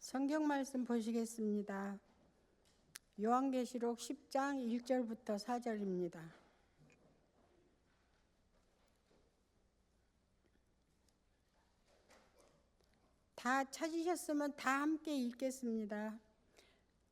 성경 말씀 보시겠습니다. 요한계시록 10장 1절부터 4절입니다. 다 찾으셨으면 다 함께 읽겠습니다.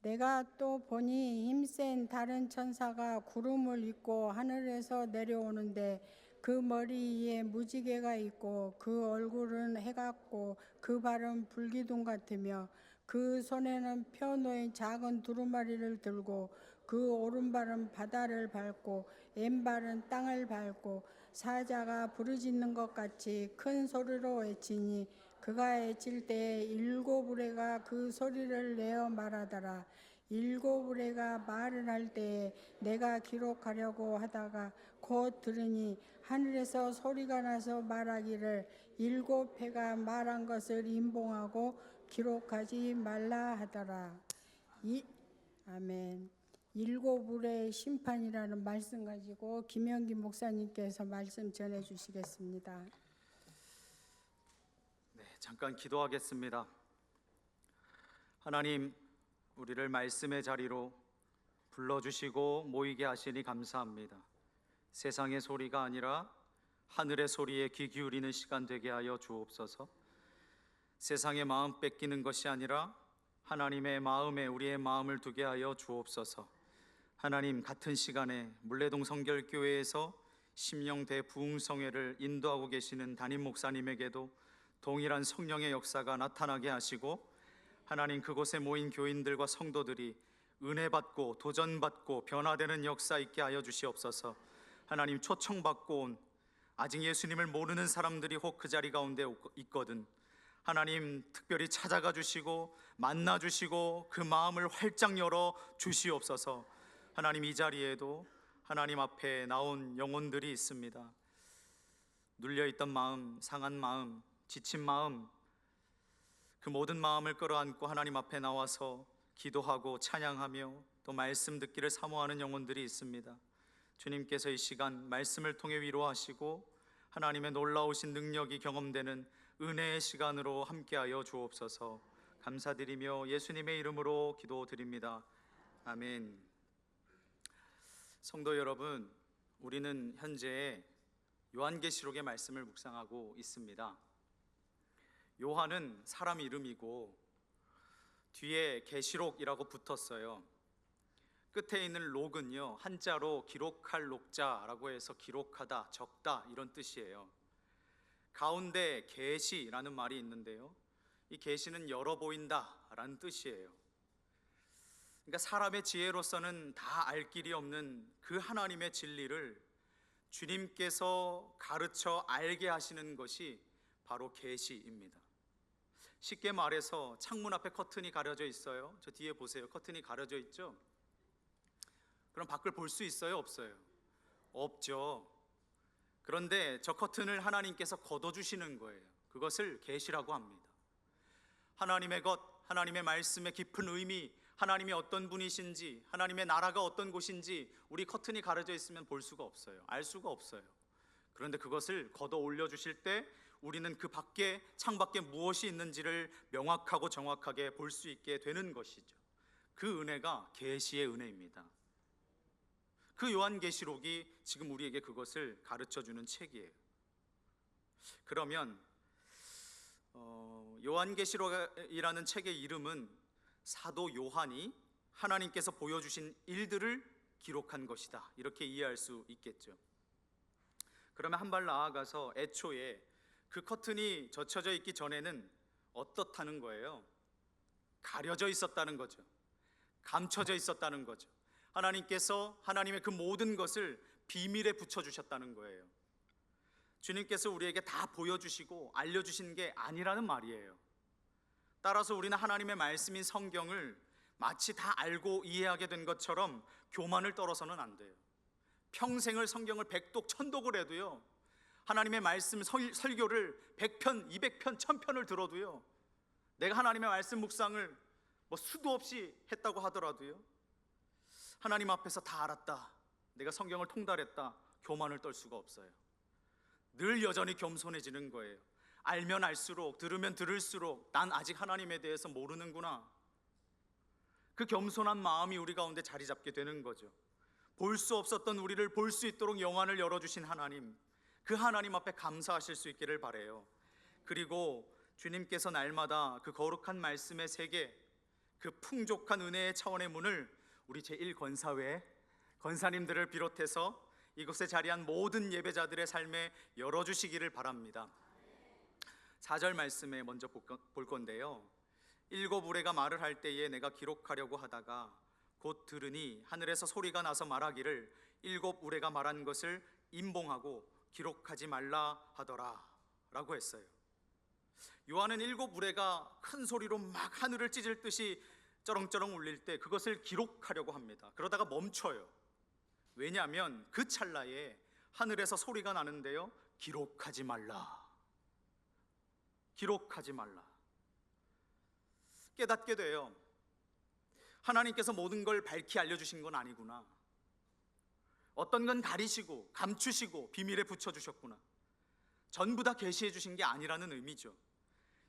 내가 또 보니 힘센 다른 천사가 구름을 입고 하늘에서 내려오는데 그 머리 위에 무지개가 있고 그 얼굴은 해 같고 그 발은 불기둥 같으며 그 손에는 펴놓인 작은 두루마리를 들고 그 오른발은 바다를 밟고 왼발은 땅을 밟고 사자가 부르짖는 것 같이 큰 소리로 외치니 그가 외칠 때에 일곱 우레가 그 소리를 내어 말하더라. 일곱 우레가 말을 할 때에 내가 기록하려고 하다가 곧 들으니 하늘에서 소리가 나서 말하기를 일곱 해가 말한 것을 임봉하고 기록하지 말라 하더라. 아멘. 일곱 우레의 심판이라는 말씀 가지고 김영기 목사님께서 말씀 전해 주시겠습니다. 네, 잠깐 기도하겠습니다. 하나님, 우리를 말씀의 자리로 불러주시고 모이게 하시니 감사합니다. 세상의 소리가 아니라 하늘의 소리에 귀 기울이는 시간 되게 하여 주옵소서. 세상의 마음 뺏기는 것이 아니라 하나님의 마음에 우리의 마음을 두게 하여 주옵소서. 하나님, 같은 시간에 물레동 성결교회에서 심령대 부흥성회를 인도하고 계시는 담임 목사님에게도 동일한 성령의 역사가 나타나게 하시고, 하나님, 그곳에 모인 교인들과 성도들이 은혜 받고 도전받고 변화되는 역사 있게 하여 주시옵소서. 하나님, 초청받고 온 아직 예수님을 모르는 사람들이 혹 그 자리 가운데 있거든 하나님, 특별히 찾아가 주시고 만나 주시고 그 마음을 활짝 열어 주시옵소서. 하나님, 이 자리에도 하나님 앞에 나온 영혼들이 있습니다. 눌려있던 마음, 상한 마음, 지친 마음, 그 모든 마음을 끌어안고 하나님 앞에 나와서 기도하고 찬양하며 또 말씀 듣기를 사모하는 영혼들이 있습니다. 주님께서 이 시간 말씀을 통해 위로하시고 하나님의 놀라우신 능력이 경험되는 은혜의 시간으로 함께하여 주옵소서. 감사드리며 예수님의 이름으로 기도드립니다. 아멘. 성도 여러분, 우리는 현재 요한계시록의 말씀을 묵상하고 있습니다. 요한은 사람 이름이고 뒤에 계시록이라고 붙었어요. 끝에 있는 록은요, 한자로 기록할 록자라고 해서 기록하다, 적다 이런 뜻이에요. 가운데 계시라는 말이 있는데요, 이 계시는 열어 보인다 라는 뜻이에요. 그러니까 사람의 지혜로서는 다 알 길이 없는 그 하나님의 진리를 주님께서 가르쳐 알게 하시는 것이 바로 계시입니다. 쉽게 말해서 창문 앞에 커튼이 가려져 있어요. 저 뒤에 보세요. 커튼이 가려져 있죠? 그럼 밖을 볼 수 있어요? 없어요? 없죠. 그런데 저 커튼을 하나님께서 걷어주시는 거예요. 그것을 계시라고 합니다. 하나님의 것, 하나님의 말씀의 깊은 의미, 하나님이 어떤 분이신지, 하나님의 나라가 어떤 곳인지 우리 커튼이 가려져 있으면 볼 수가 없어요. 알 수가 없어요. 그런데 그것을 걷어 올려주실 때 우리는 그 밖에, 창밖에 무엇이 있는지를 명확하고 정확하게 볼 수 있게 되는 것이죠. 그 은혜가 계시의 은혜입니다. 그 요한계시록이 지금 우리에게 그것을 가르쳐주는 책이에요. 그러면 요한계시록이라는 책의 이름은 사도 요한이 하나님께서 보여주신 일들을 기록한 것이다, 이렇게 이해할 수 있겠죠. 그러면 한 발 나아가서 애초에 그 커튼이 젖혀져 있기 전에는 어떻다는 거예요? 가려져 있었다는 거죠. 감춰져 있었다는 거죠. 하나님께서 하나님의 그 모든 것을 비밀에 붙여주셨다는 거예요. 주님께서 우리에게 다 보여주시고 알려주신 게 아니라는 말이에요. 따라서 우리는 하나님의 말씀인 성경을 마치 다 알고 이해하게 된 것처럼 교만을 떨어서는 안 돼요. 평생을 성경을 백독 천독을 해도요, 하나님의 말씀 설교를 100편, 200편, 1000편을 들어도요, 내가 하나님의 말씀 묵상을 수도 없이 했다고 하더라도요, 하나님 앞에서 다 알았다, 내가 성경을 통달했다, 교만을 떨 수가 없어요. 늘 여전히 겸손해지는 거예요. 알면 알수록, 들으면 들을수록 난 아직 하나님에 대해서 모르는구나. 그 겸손한 마음이 우리 가운데 자리 잡게 되는 거죠. 볼 수 없었던 우리를 볼 수 있도록 영안을 열어주신 하나님, 그 하나님 앞에 감사하실 수 있기를 바라요. 그리고 주님께서 날마다 그 거룩한 말씀의 세계, 그 풍족한 은혜의 차원의 문을 우리 제1권사회 권사님들을 비롯해서 이곳에 자리한 모든 예배자들의 삶에 열어주시기를 바랍니다. 4절 말씀에 먼저 볼 건데요. 7 우레가 말을 할 때에 내가 기록하려고 하다가 곧 들으니 하늘에서 소리가 나서 말하기를 7 우레가 말한 것을 임봉하고 기록하지 말라 하더라 라고 했어요. 요한은 7 우레가 큰 소리로 막 하늘을 찢을 듯이 쩌렁쩌렁 울릴 때 그것을 기록하려고 합니다. 그러다가 멈춰요. 왜냐하면 그 찰나에 하늘에서 소리가 나는데요, 기록하지 말라, 기록하지 말라. 깨닫게 돼요. 하나님께서 모든 걸 밝히 알려주신 건 아니구나. 어떤 건 가리시고 감추시고 비밀에 붙여주셨구나. 전부 다 계시해 주신 게 아니라는 의미죠.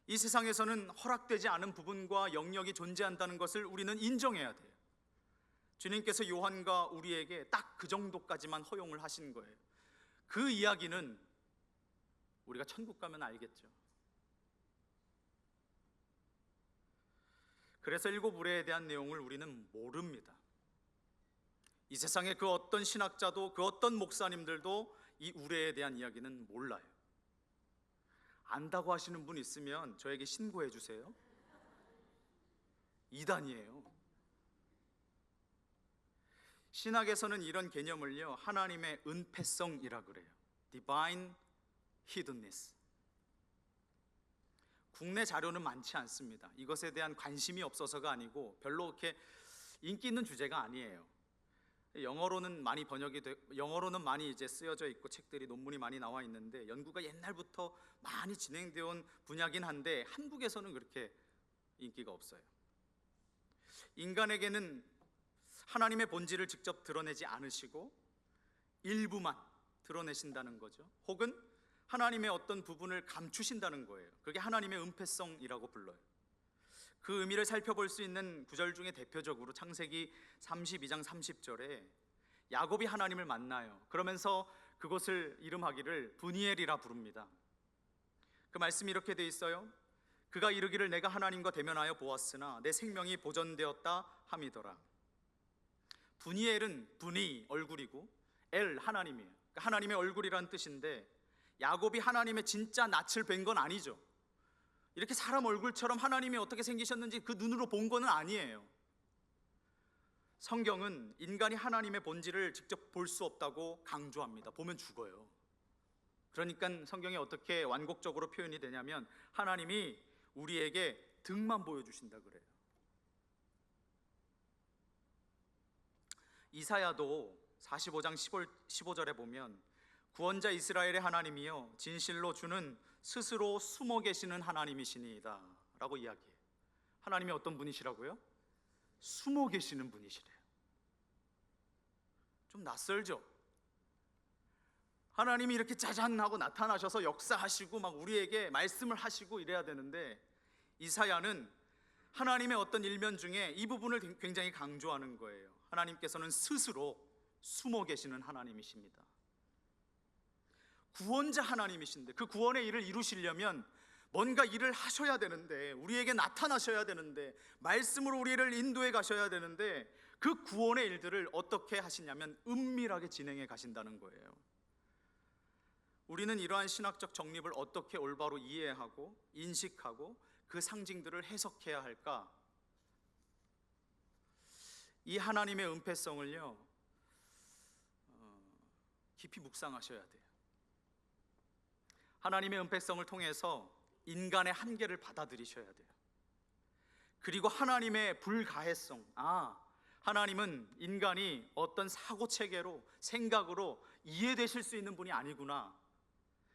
이 세상에서는 허락되지 않은 부분과 영역이 존재한다는 것을 우리는 인정해야 돼요. 주님께서 요한과 우리에게 딱 그 정도까지만 허용을 하신 거예요. 그 이야기는 우리가 천국 가면 알겠죠. 그래서 7 우레에 대한 내용을 우리는 모릅니다. 이 세상의 그 어떤 신학자도 그 어떤 목사님들도 이 우레에 대한 이야기는 몰라요. 안다고 하시는 분 있으면 저에게 신고해 주세요. 이단이에요. 신학에서는 이런 개념을요, 하나님의 은폐성이라 그래요. Divine Hiddenness. 국내 자료는 많지 않습니다. 이것에 대한 관심이 없어서가 아니고 별로 그렇게 인기 있는 주제가 아니에요. 영어로는 많이 영어로는 많이 이제 쓰여져 있고 책들이 논문이 많이 나와 있는데 연구가 옛날부터 많이 진행되어 온 분야긴 한데 한국에서는 그렇게 인기가 없어요. 인간에게는 하나님의 본질을 직접 드러내지 않으시고 일부만 드러내신다는 거죠. 혹은 하나님의 어떤 부분을 감추신다는 거예요. 그게 하나님의 은폐성이라고 불러요. 그 의미를 살펴볼 수 있는 구절 중에 대표적으로 창세기 32장 30절에 야곱이 하나님을 만나요. 그러면서 그곳을 이름하기를 브니엘이라 부릅니다. 그 말씀이 이렇게 돼 있어요. 그가 이르기를 내가 하나님과 대면하여 보았으나 내 생명이 보존되었다 함이더라. 브니엘은 분이 얼굴이고 엘 하나님이에요. 그러니까 하나님의 얼굴이란 뜻인데 야곱이 하나님의 진짜 낯을 뵌 건 아니죠. 이렇게 사람 얼굴처럼 하나님이 어떻게 생기셨는지 그 눈으로 본 거는 아니에요. 성경은 인간이 하나님의 본질을 직접 볼 수 없다고 강조합니다. 보면 죽어요. 그러니까 성경이 어떻게 완곡적으로 표현이 되냐면 하나님이 우리에게 등만 보여주신다 그래요. 이사야도 45장 15절에 보면 구원자 이스라엘의 하나님이여 진실로 주는 스스로 숨어 계시는 하나님이시니이다 라고 이야기해요. 하나님이 어떤 분이시라고요? 숨어 계시는 분이시래요. 좀 낯설죠? 하나님이 이렇게 짜잔하고 나타나셔서 역사하시고 막 우리에게 말씀을 하시고 이래야 되는데 이사야는 하나님의 어떤 일면 중에 이 부분을 굉장히 강조하는 거예요. 하나님께서는 스스로 숨어 계시는 하나님이십니다. 구원자 하나님이신데 그 구원의 일을 이루시려면 뭔가 일을 하셔야 되는데 우리에게 나타나셔야 되는데 말씀으로 우리를 인도해 가셔야 되는데 그 구원의 일들을 어떻게 하시냐면 은밀하게 진행해 가신다는 거예요. 우리는 이러한 신학적 정립을 어떻게 올바로 이해하고 인식하고 그 상징들을 해석해야 할까? 이 하나님의 은폐성을요 깊이 묵상하셔야 돼요. 하나님의 은폐성을 통해서 인간의 한계를 받아들이셔야 돼요. 그리고 하나님의 불가해성, 하나님은 인간이 어떤 사고체계로 생각으로 이해되실 수 있는 분이 아니구나.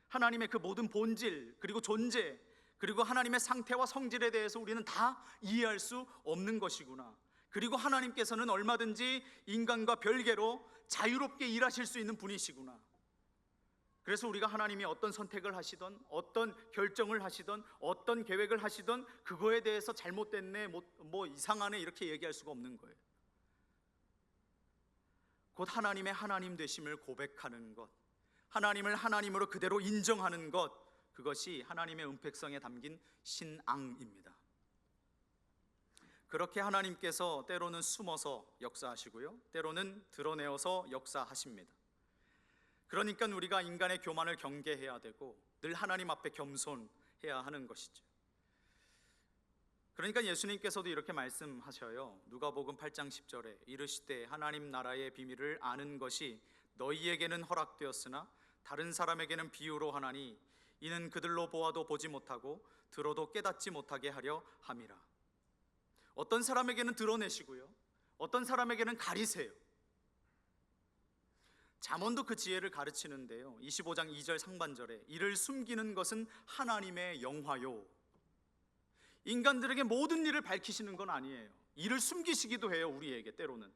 하나님의 그 모든 본질 그리고 존재 그리고 하나님의 상태와 성질에 대해서 우리는 다 이해할 수 없는 것이구나. 그리고 하나님께서는 얼마든지 인간과 별개로 자유롭게 일하실 수 있는 분이시구나. 그래서 우리가 하나님이 어떤 선택을 하시던, 어떤 결정을 하시던, 어떤 계획을 하시던 그거에 대해서 잘못됐네, 뭐 이상하네 이렇게 얘기할 수가 없는 거예요. 곧 하나님의 하나님 되심을 고백하는 것, 하나님을 하나님으로 그대로 인정하는 것, 그것이 하나님의 은폐성에 담긴 신앙입니다. 그렇게 하나님께서 때로는 숨어서 역사하시고요, 때로는 드러내어서 역사하십니다. 그러니까 우리가 인간의 교만을 경계해야 되고 늘 하나님 앞에 겸손해야 하는 것이죠. 그러니까 예수님께서도 이렇게 말씀하셔요. 누가복음 8장 10절에 이르시되 하나님 나라의 비밀을 아는 것이 너희에게는 허락되었으나 다른 사람에게는 비유로 하나니 이는 그들로 보아도 보지 못하고 들어도 깨닫지 못하게 하려 함이라. 어떤 사람에게는 드러내시고요, 어떤 사람에게는 가리세요. 잠언도 그 지혜를 가르치는데요, 25장 2절 상반절에 이를 숨기는 것은 하나님의 영화요. 인간들에게 모든 일을 밝히시는 건 아니에요. 일을 숨기시기도 해요, 우리에게 때로는.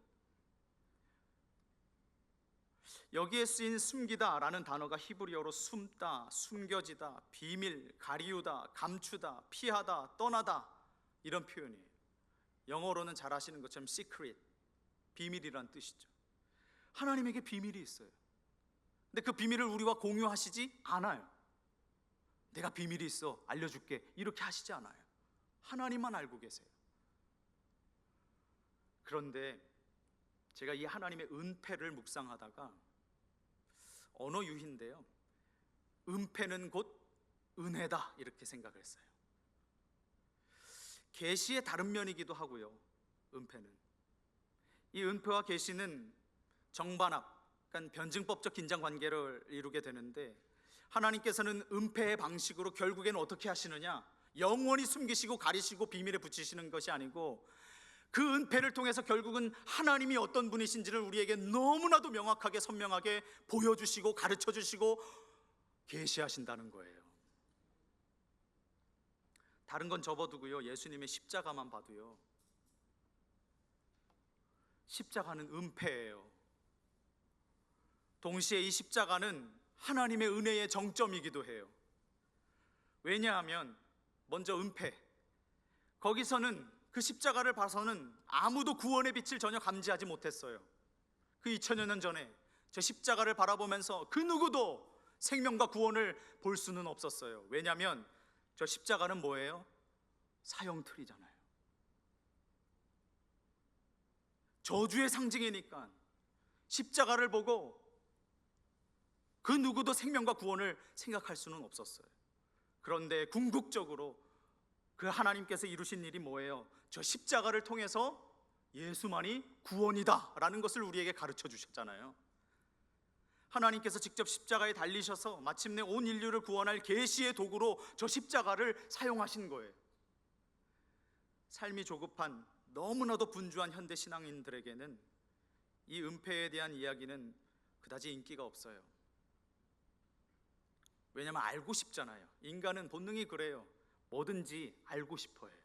여기에 쓰인 숨기다라는 단어가 히브리어로 숨다, 숨겨지다, 비밀, 가리우다, 감추다, 피하다, 떠나다 이런 표현이에요. 영어로는 잘 아시는 것처럼 secret, 비밀이란 뜻이죠. 하나님에게 비밀이 있어요. 근데 그 비밀을 우리와 공유하시지 않아요. 내가 비밀이 있어 알려줄게 이렇게 하시지 않아요. 하나님만 알고 계세요. 그런데 제가 이 하나님의 은폐를 묵상하다가 언어 유희인데요, 은폐는 곧 은혜다 이렇게 생각을 했어요. 계시의 다른 면이기도 하고요, 은폐는. 이 은폐와 계시는 정반합, 그러니까 변증법적 긴장관계를 이루게 되는데, 하나님께서는 은폐의 방식으로 결국에는 어떻게 하시느냐, 영원히 숨기시고 가리시고 비밀에 붙이시는 것이 아니고 그 은폐를 통해서 결국은 하나님이 어떤 분이신지를 우리에게 너무나도 명확하게 선명하게 보여주시고 가르쳐주시고 계시하신다는 거예요. 다른 건 접어두고요, 예수님의 십자가만 봐도요, 십자가는 은폐예요. 동시에 이 십자가는 하나님의 은혜의 정점이기도 해요. 왜냐하면 먼저 은폐, 거기서는 그 십자가를 봐서는 아무도 구원의 빛을 전혀 감지하지 못했어요. 그 2000여 년 전에 저 십자가를 바라보면서 그 누구도 생명과 구원을 볼 수는 없었어요. 왜냐하면 저 십자가는 뭐예요? 사형틀이잖아요. 저주의 상징이니까 십자가를 보고 그 누구도 생명과 구원을 생각할 수는 없었어요. 그런데 궁극적으로 그 하나님께서 이루신 일이 뭐예요? 저 십자가를 통해서 예수만이 구원이다 라는 것을 우리에게 가르쳐 주셨잖아요. 하나님께서 직접 십자가에 달리셔서 마침내 온 인류를 구원할 계시의 도구로 저 십자가를 사용하신 거예요. 삶이 조급한 너무나도 분주한 현대 신앙인들에게는 이 은폐에 대한 이야기는 그다지 인기가 없어요. 왜냐하면 알고 싶잖아요. 인간은 본능이 그래요. 뭐든지 알고 싶어해요.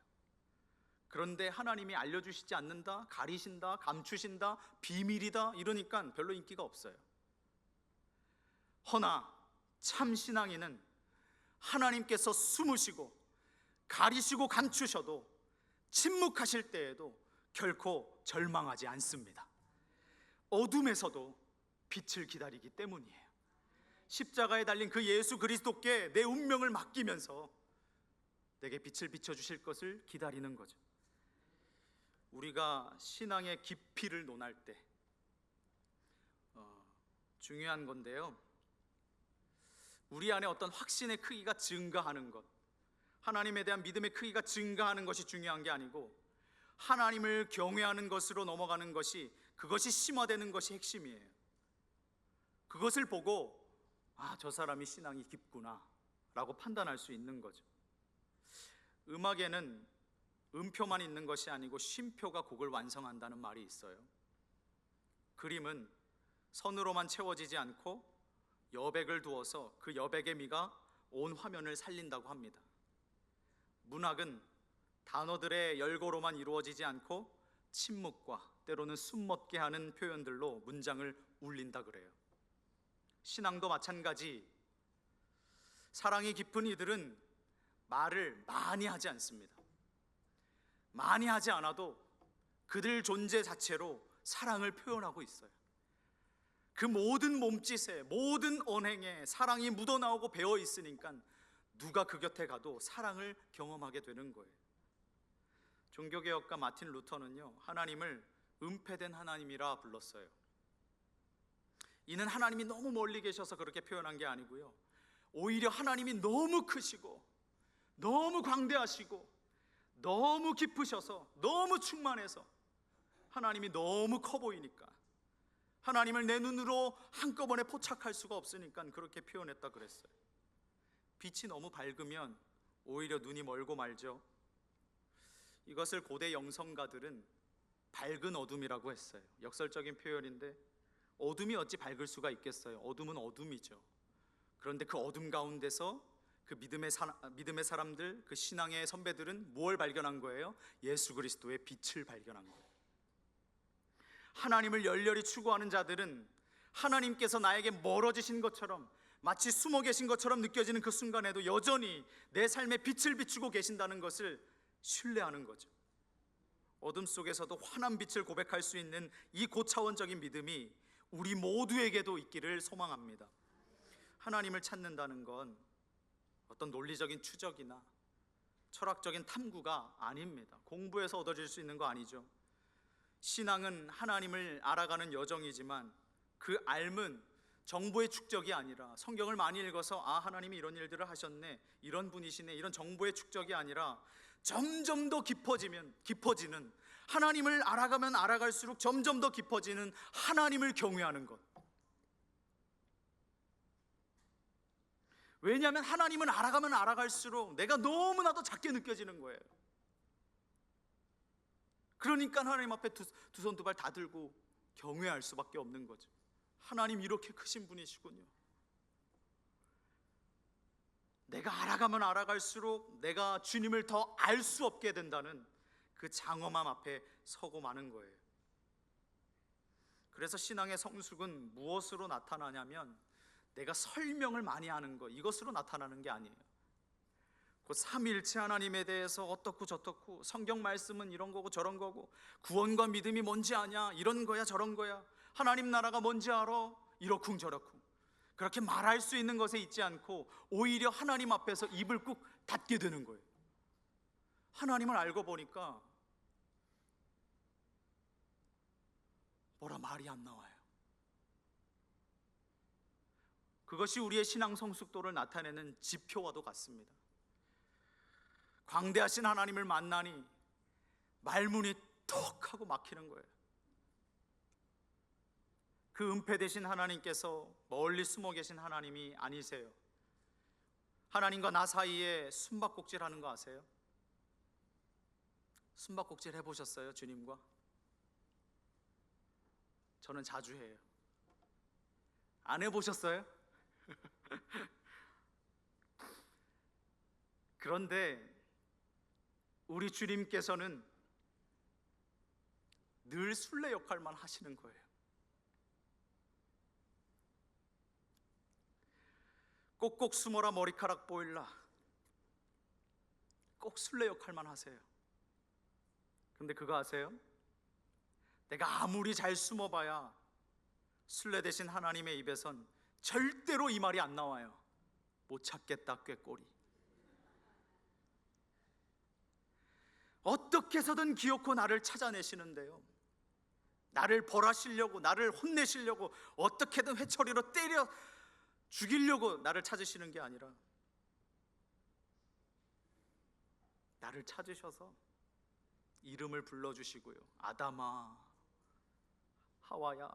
그런데 하나님이 알려주시지 않는다, 가리신다, 감추신다, 비밀이다 이러니까 별로 인기가 없어요. 허나 참 신앙인은 하나님께서 숨으시고 가리시고 감추셔도 침묵하실 때에도 결코 절망하지 않습니다. 어둠에서도 빛을 기다리기 때문이에요. 십자가에 달린 그 예수 그리스도께 내 운명을 맡기면서 내게 빛을 비춰주실 것을 기다리는 거죠. 우리가 신앙의 깊이를 논할 때 중요한 건데요, 우리 안에 어떤 확신의 크기가 증가하는 것, 하나님에 대한 믿음의 크기가 증가하는 것이 중요한 게 아니고 하나님을 경외하는 것으로 넘어가는 것이, 그것이 심화되는 것이 핵심이에요. 그것을 보고 저 사람이 신앙이 깊구나 라고 판단할 수 있는 거죠. 음악에는 음표만 있는 것이 아니고 쉼표가 곡을 완성한다는 말이 있어요. 그림은 선으로만 채워지지 않고 여백을 두어서 그 여백의 미가 온 화면을 살린다고 합니다. 문학은 단어들의 열거로만 이루어지지 않고 침묵과 때로는 숨먹게 하는 표현들로 문장을 울린다 그래요. 신앙도 마찬가지 사랑이 깊은 이들은 말을 많이 하지 않습니다. 많이 하지 않아도 그들 존재 자체로 사랑을 표현하고 있어요. 그 모든 몸짓에, 모든 언행에 사랑이 묻어나오고 배어 있으니까 누가 그 곁에 가도 사랑을 경험하게 되는 거예요. 종교개혁가 마틴 루터는요, 하나님을 은폐된 하나님이라 불렀어요. 이는 하나님이 너무 멀리 계셔서 그렇게 표현한 게 아니고요, 오히려 하나님이 너무 크시고 너무 광대하시고 너무 깊으셔서 너무 충만해서 하나님이 너무 커 보이니까, 하나님을 내 눈으로 한꺼번에 포착할 수가 없으니까 그렇게 표현했다 그랬어요. 빛이 너무 밝으면 오히려 눈이 멀고 말죠. 이것을 고대 영성가들은 밝은 어둠이라고 했어요. 역설적인 표현인데, 어둠이 어찌 밝을 수가 있겠어요? 어둠은 어둠이죠. 그런데 그 어둠 가운데서 그 믿음의 사람들, 그 신앙의 선배들은 뭘 발견한 거예요? 예수 그리스도의 빛을 발견한 거예요. 하나님을 열렬히 추구하는 자들은 하나님께서 나에게 멀어지신 것처럼, 마치 숨어 계신 것처럼 느껴지는 그 순간에도 여전히 내 삶에 빛을 비추고 계신다는 것을 신뢰하는 거죠. 어둠 속에서도 환한 빛을 고백할 수 있는 이 고차원적인 믿음이 우리 모두에게도 있기를 소망합니다. 하나님을 찾는다는 건 어떤 논리적인 추적이나 철학적인 탐구가 아닙니다. 공부해서 얻어질 수 있는 거 아니죠. 신앙은 하나님을 알아가는 여정이지만 그 알문, 정보의 축적이 아니라, 성경을 많이 읽어서 아, 하나님이 이런 일들을 하셨네, 이런 분이시네, 이런 정보의 축적이 아니라 점점 더 깊어지는, 하나님을 알아가면 알아갈수록 점점 더 깊어지는 하나님을 경외하는 것. 왜냐하면 하나님을 알아가면 알아갈수록 내가 너무나도 작게 느껴지는 거예요. 그러니까 하나님 앞에 두 손 두 발 다 들고 경외할 수밖에 없는 거죠. 하나님 이렇게 크신 분이시군요. 내가 알아가면 알아갈수록 내가 주님을 더 알 수 없게 된다는 그 장엄함 앞에 서고 마는 거예요. 그래서 신앙의 성숙은 무엇으로 나타나냐면, 내가 설명을 많이 하는 것, 이것으로 나타나는 게 아니에요. 그 삼위일체 하나님에 대해서 어떻고 저떻고, 성경 말씀은 이런 거고 저런 거고, 구원과 믿음이 뭔지 아냐, 이런 거야 저런 거야, 하나님 나라가 뭔지 알아, 이러쿵 저러쿵, 그렇게 말할 수 있는 것에 있지 않고 오히려 하나님 앞에서 입을 꾹 닫게 되는 거예요. 하나님을 알고 보니까 뭐라 말이 안 나와요. 그것이 우리의 신앙 성숙도를 나타내는 지표와도 같습니다. 광대하신 하나님을 만나니 말문이 턱 하고 막히는 거예요. 그 은폐되신 하나님께서 멀리 숨어 계신 하나님이 아니세요. 하나님과 나 사이에 숨바꼭질 하는 거 아세요? 숨바꼭질 해보셨어요? 주님과? 저는 자주 해요. 안 해보셨어요? 그런데 우리 주님께서는 늘 술래 역할만 하시는 거예요. 꼭꼭 숨어라 머리카락 보일라, 꼭 술래 역할만 하세요. 근데 그거 아세요? 내가 아무리 잘 숨어봐야 술래 대신 하나님의 입에선 절대로 이 말이 안 나와요. 못 찾겠다 꾀꼬리. 어떻게 해서든 기어코 나를 찾아내시는데요, 나를 벌하시려고, 나를 혼내시려고, 어떻게든 회초리로 때려 죽이려고 나를 찾으시는 게 아니라, 나를 찾으셔서 이름을 불러주시고요, 아담아, 하와야,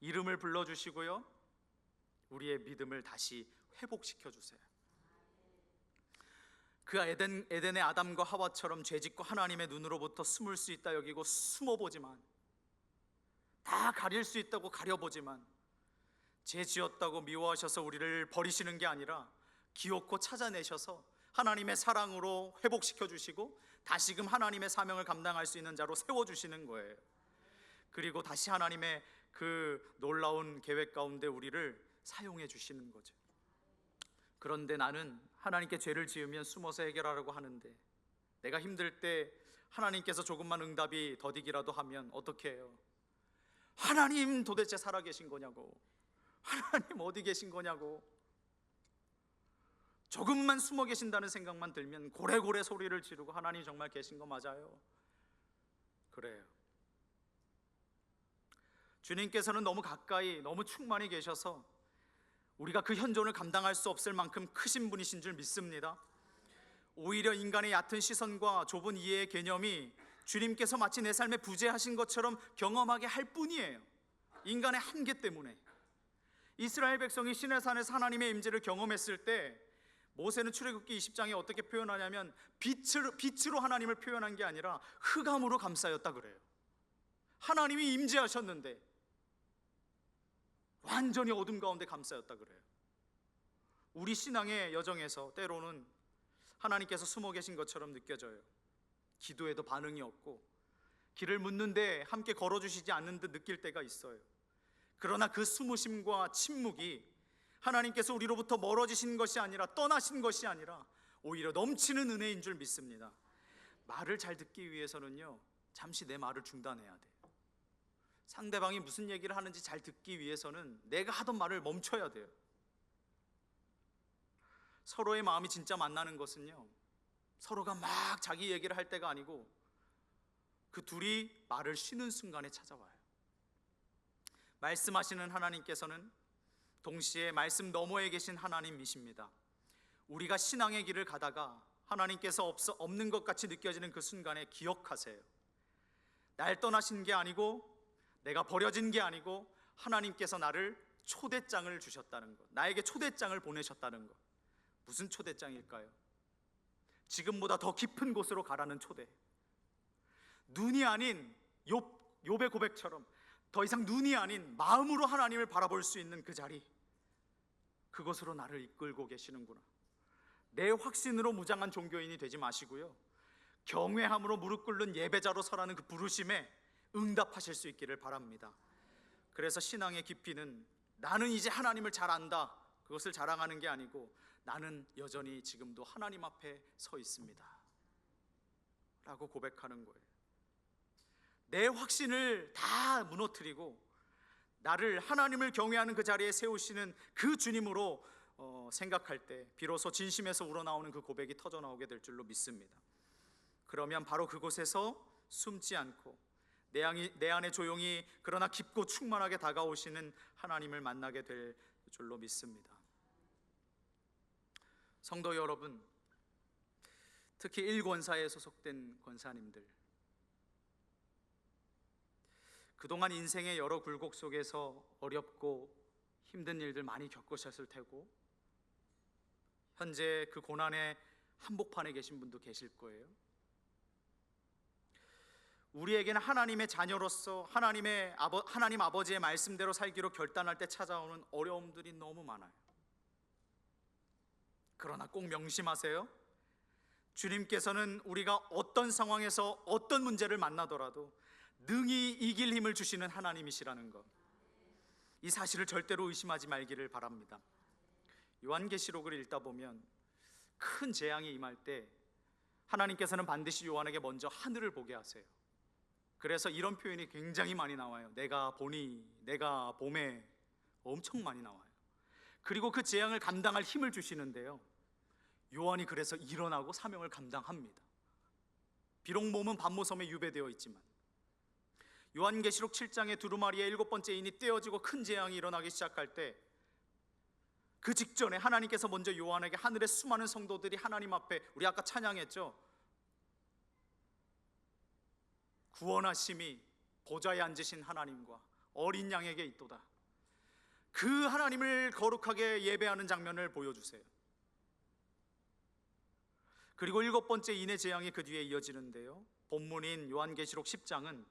이름을 불러주시고요, 우리의 믿음을 다시 회복시켜 주세요. 그 에덴의 아담과 하와처럼 죄짓고 하나님의 눈으로부터 숨을 수 있다 여기고 숨어보지만, 다 가릴 수 있다고 가려보지만, 죄 지었다고 미워하셔서 우리를 버리시는 게 아니라 기어코 찾아내셔서 하나님의 사랑으로 회복시켜 주시고 다시금 하나님의 사명을 감당할 수 있는 자로 세워주시는 거예요. 그리고 다시 하나님의 그 놀라운 계획 가운데 우리를 사용해 주시는 거죠. 그런데 나는 하나님께 죄를 지으면 숨어서 해결하려고 하는데, 내가 힘들 때 하나님께서 조금만 응답이 더디기라도 하면 어떻게 해요? 하나님 도대체 살아계신 거냐고, 하나님 어디 계신 거냐고. 조금만 숨어 계신다는 생각만 들면 고래고래 소리를 지르고, 하나님 정말 계신 거 맞아요? 그래요. 주님께서는 너무 가까이, 너무 충만히 계셔서 우리가 그 현존을 감당할 수 없을 만큼 크신 분이신 줄 믿습니다. 오히려 인간의 얕은 시선과 좁은 이해의 개념이 주님께서 마치 내 삶에 부재하신 것처럼 경험하게 할 뿐이에요. 인간의 한계 때문에. 이스라엘 백성이 시내산에서 하나님의 임재를 경험했을 때 모세는 출애굽기 20장에 어떻게 표현하냐면 빛으로 하나님을 표현한 게 아니라 흑암으로 감싸였다 그래요. 하나님이 임재하셨는데 완전히 어둠 가운데 감싸였다 그래요. 우리 신앙의 여정에서 때로는 하나님께서 숨어 계신 것처럼 느껴져요. 기도에도 반응이 없고 길을 묻는데 함께 걸어주시지 않는 듯 느낄 때가 있어요. 그러나 그 숨으심과 침묵이 하나님께서 우리로부터 멀어지신 것이 아니라, 떠나신 것이 아니라 오히려 넘치는 은혜인 줄 믿습니다. 말을 잘 듣기 위해서는요, 잠시 내 말을 중단해야 돼요. 상대방이 무슨 얘기를 하는지 잘 듣기 위해서는 내가 하던 말을 멈춰야 돼요. 서로의 마음이 진짜 만나는 것은요, 서로가 막 자기 얘기를 할 때가 아니고 그 둘이 말을 쉬는 순간에 찾아와요. 말씀하시는 하나님께서는 동시에 말씀 너머에 계신 하나님이십니다. 우리가 신앙의 길을 가다가 하나님께서 없는 것 같이 느껴지는 그 순간에 기억하세요. 날 떠나신 게 아니고, 내가 버려진 게 아니고, 하나님께서 나를 초대장을 주셨다는 것, 나에게 초대장을 보내셨다는 것. 무슨 초대장일까요? 지금보다 더 깊은 곳으로 가라는 초대. 눈이 아닌 욥의 고백처럼 더 이상 눈이 아닌 마음으로 하나님을 바라볼 수 있는 그 자리, 그것으로 나를 이끌고 계시는구나. 내 확신으로 무장한 종교인이 되지 마시고요, 경외함으로 무릎 꿇는 예배자로 서라는 그 부르심에 응답하실 수 있기를 바랍니다. 그래서 신앙의 깊이는 나는 이제 하나님을 잘 안다, 그것을 자랑하는 게 아니고, 나는 여전히 지금도 하나님 앞에 서 있습니다 라고 고백하는 거예요. 내 확신을 다 무너뜨리고 나를 하나님을 경외하는 그 자리에 세우시는 그 주님으로 생각할 때 비로소 진심에서 우러나오는 그 고백이 터져나오게 될 줄로 믿습니다. 그러면 바로 그곳에서 숨지 않고 내 안에 조용히 그러나 깊고 충만하게 다가오시는 하나님을 만나게 될 줄로 믿습니다. 성도 여러분, 특히 일권사에 소속된 권사님들, 그동안 인생의 여러 굴곡 속에서 어렵고 힘든 일들 많이 겪으셨을 테고, 현재 그 고난의 한복판에 계신 분도 계실 거예요. 우리에게는 하나님의 자녀로서 하나님 아버지의 말씀대로 살기로 결단할 때 찾아오는 어려움들이 너무 많아요. 그러나 꼭 명심하세요. 주님께서는 우리가 어떤 상황에서 어떤 문제를 만나더라도 능히 이길 힘을 주시는 하나님이시라는 것, 이 사실을 절대로 의심하지 말기를 바랍니다. 요한계시록을 읽다 보면 큰 재앙이 임할 때 하나님께서는 반드시 요한에게 먼저 하늘을 보게 하세요. 그래서 이런 표현이 굉장히 많이 나와요. 내가 보니, 내가 봄에, 엄청 많이 나와요. 그리고 그 재앙을 감당할 힘을 주시는데요, 요한이 그래서 일어나고 사명을 감당합니다. 비록 몸은 밤모섬에 유배되어 있지만. 요한계시록 7장의 두루마리의 7번째 인이 떼어지고 큰 재앙이 일어나기 시작할 때, 그 직전에 하나님께서 먼저 요한에게 하늘의 수많은 성도들이 하나님 앞에, 우리 아까 찬양했죠, 구원하심이 보좌에 앉으신 하나님과 어린 양에게 있도다, 그 하나님을 거룩하게 예배하는 장면을 보여주세요. 그리고 7번째 인의 재앙이 그 뒤에 이어지는데요, 본문인 요한계시록 10장은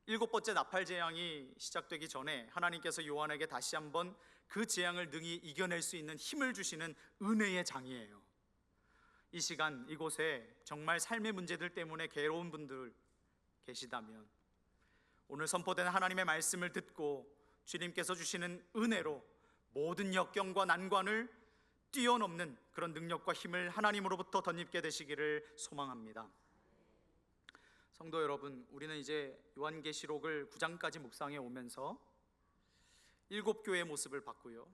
7번째 나팔 재앙이 시작되기 전에 하나님께서 요한에게 다시 한번 그 재앙을 능히 이겨낼 수 있는 힘을 주시는 은혜의 장이에요. 이 시간 이곳에 정말 삶의 문제들 때문에 괴로운 분들 계시다면, 오늘 선포되는 하나님의 말씀을 듣고 주님께서 주시는 은혜로 모든 역경과 난관을 뛰어넘는 그런 능력과 힘을 하나님으로부터 덧입게 되시기를 소망합니다. 성도 여러분, 우리는 이제 요한계시록을 9장까지 묵상해 오면서 7교회의 모습을 봤고요,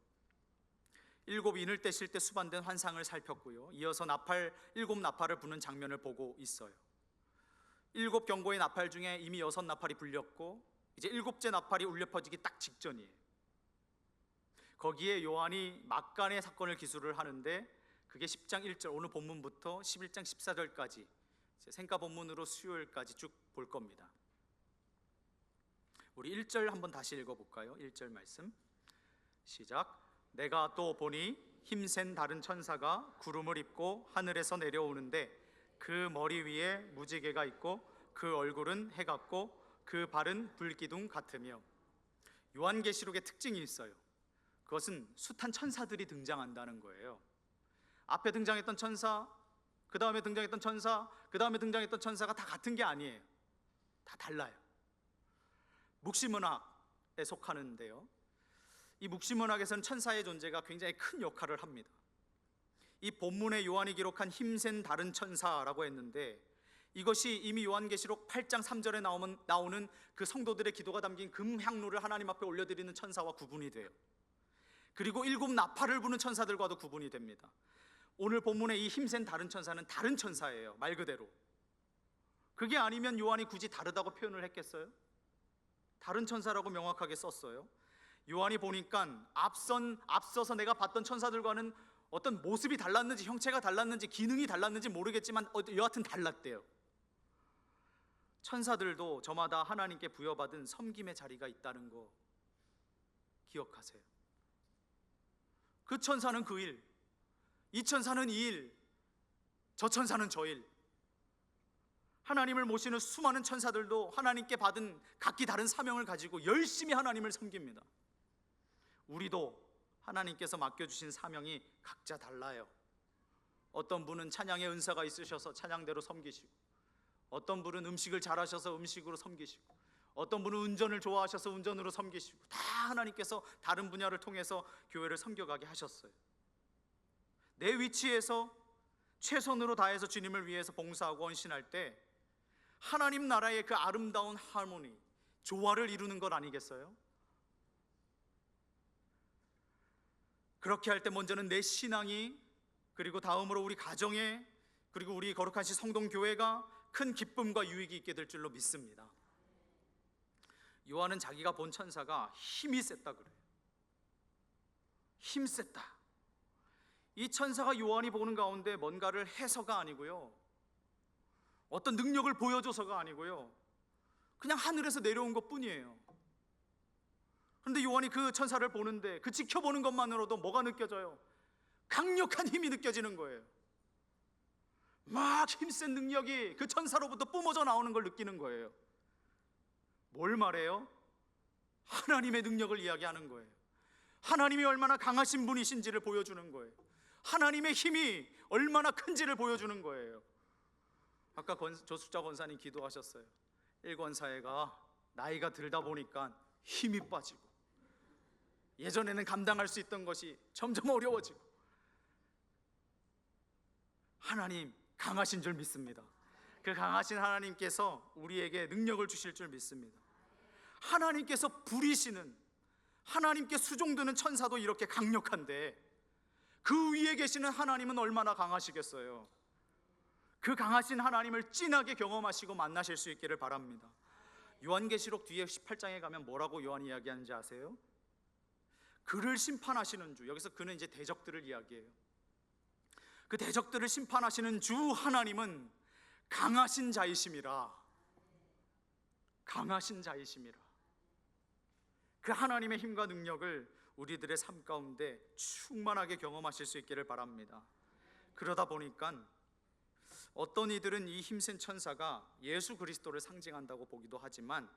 7 인을 떼실 때 수반된 환상을 살폈고요, 이어서 나팔 7 나팔을 부는 장면을 보고 있어요. 7 경고의 나팔 중에 이미 6 나팔이 불렸고 이제 7째 나팔이 울려 퍼지기 딱 직전이에요. 거기에 요한이 막간의 사건을 기술을 하는데 그게 10장 1절, 오늘 본문부터 11장 14절까지 생가 본문으로 수요일까지 쭉 볼 겁니다. 우리 1절 한번 다시 읽어볼까요? 1절 말씀 시작. 내가 또 보니 힘센 다른 천사가 구름을 입고 하늘에서 내려오는데 그 머리 위에 무지개가 있고 그 얼굴은 해 같고 그 발은 불기둥 같으며. 요한계시록의 특징이 있어요. 그것은 숱한 천사들이 등장한다는 거예요. 앞에 등장했던 천사, 그 다음에 등장했던 천사, 그 다음에 등장했던 천사가 다 같은 게 아니에요. 다 달라요. 묵시문학에 속하는데요, 이 묵시문학에서는 천사의 존재가 굉장히 큰 역할을 합니다. 이 본문에 요한이 기록한 힘센 다른 천사라고 했는데 이것이 이미 요한계시록 8장 3절에 나오는 그 성도들의 기도가 담긴 금향로를 하나님 앞에 올려드리는 천사와 구분이 돼요. 그리고 7 나팔을 부는 천사들과도 구분이 됩니다. 오늘 본문의 이 힘센 다른 천사는 다른 천사예요, 말 그대로. 그게 아니면 요한이 굳이 다르다고 표현을 했겠어요? 다른 천사라고 명확하게 썼어요. 요한이 보니까 앞서서 내가 봤던 천사들과는 어떤 모습이 달랐는지, 형체가 달랐는지, 기능이 달랐는지 모르겠지만 여하튼 달랐대요. 천사들도 저마다 하나님께 부여받은 섬김의 자리가 있다는 거 기억하세요. 그 천사는 그 일, 이 천사는 이 일, 저 천사는 저 일. 하나님을 모시는 수많은 천사들도 하나님께 받은 각기 다른 사명을 가지고 열심히 하나님을 섬깁니다. 우리도 하나님께서 맡겨주신 사명이 각자 달라요. 어떤 분은 찬양의 은사가 있으셔서 찬양대로 섬기시고, 어떤 분은 음식을 잘하셔서 음식으로 섬기시고, 어떤 분은 운전을 좋아하셔서 운전으로 섬기시고, 다 하나님께서 다른 분야를 통해서 교회를 섬겨가게 하셨어요. 내 위치에서 최선으로 다해서 주님을 위해서 봉사하고 헌신할 때 하나님 나라의 그 아름다운 하모니, 조화를 이루는 것 아니겠어요? 그렇게 할 때 먼저는 내 신앙이, 그리고 다음으로 우리 가정에, 그리고 우리 거룩한 시 성동교회가 큰 기쁨과 유익이 있게 될 줄로 믿습니다. 요한은 자기가 본 천사가 힘이 셌다 그래요. 힘 셌다. 이 천사가 요한이 보는 가운데 뭔가를 해서가 아니고요, 어떤 능력을 보여줘서가 아니고요, 그냥 하늘에서 내려온 것 뿐이에요. 그런데 요한이 그 천사를 보는데 그 지켜보는 것만으로도 뭐가 느껴져요? 강력한 힘이 느껴지는 거예요. 막 힘센 능력이 그 천사로부터 뿜어져 나오는 걸 느끼는 거예요. 뭘 말해요? 하나님의 능력을 이야기하는 거예요. 하나님이 얼마나 강하신 분이신지를 보여주는 거예요. 하나님의 힘이 얼마나 큰지를 보여주는 거예요. 아까 조숙자 권사님 기도하셨어요. 1권사회가 나이가 들다 보니까 힘이 빠지고, 예전에는 감당할 수 있던 것이 점점 어려워지고, 하나님 강하신 줄 믿습니다. 그 강하신 하나님께서 우리에게 능력을 주실 줄 믿습니다. 하나님께서 부리시는, 하나님께 수종드는 천사도 이렇게 강력한데 그 위에 계시는 하나님은 얼마나 강하시겠어요? 그 강하신 하나님을 진하게 경험하시고 만나실 수 있기를 바랍니다. 요한계시록 뒤에 18장에 가면 뭐라고 요한이 이야기하는지 아세요? 그를 심판하시는 주, 여기서 그는 이제 대적들을 이야기해요. 그 대적들을 심판하시는 주 하나님은 강하신 자이심이라. 강하신 자이심이라. 그 하나님의 힘과 능력을 우리들의 삶 가운데 충만하게 경험하실 수 있기를 바랍니다. 그러다 보니까 어떤 이들은 이 힘센 천사가 예수 그리스도를 상징한다고 보기도 하지만,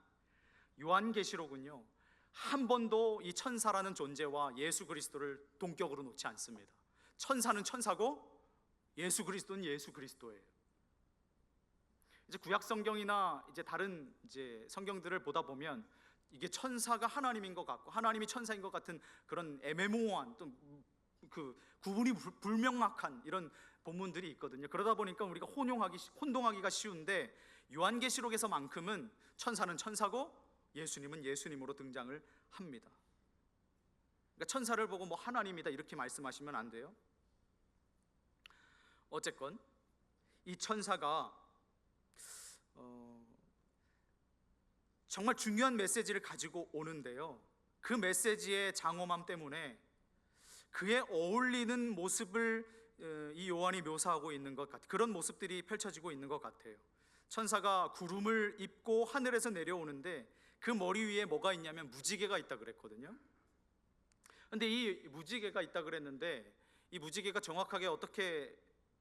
요한계시록은요 한 번도 이 천사라는 존재와 예수 그리스도를 동격으로 놓지 않습니다. 천사는 천사고 예수 그리스도는 예수 그리스도예요. 이제 구약 성경이나 이제 다른 이제 성경들을 보다 보면 이게 천사가 하나님인 것 같고 하나님이 천사인 것 같은 그런 애매모호한, 또 구분이 불명확한 이런 본문들이 있거든요. 그러다 보니까 우리가 혼동하기가 쉬운데, 요한계시록에서만큼은 천사는 천사고 예수님은 예수님으로 등장을 합니다. 그러니까 천사를 보고 뭐 하나님이다 이렇게 말씀하시면 안 돼요. 어쨌건 이 천사가 정말 중요한 메시지를 가지고 오는데요, 그 메시지의 장엄함 때문에 그에 어울리는 모습을 이 요한이 묘사하고 있는 것 같아요. 그런 모습들이 펼쳐지고 있는 것 같아요. 천사가 구름을 입고 하늘에서 내려오는데 그 머리 위에 뭐가 있냐면 무지개가 있다 그랬거든요. 근데 이 무지개가 있다 그랬는데 이 무지개가 정확하게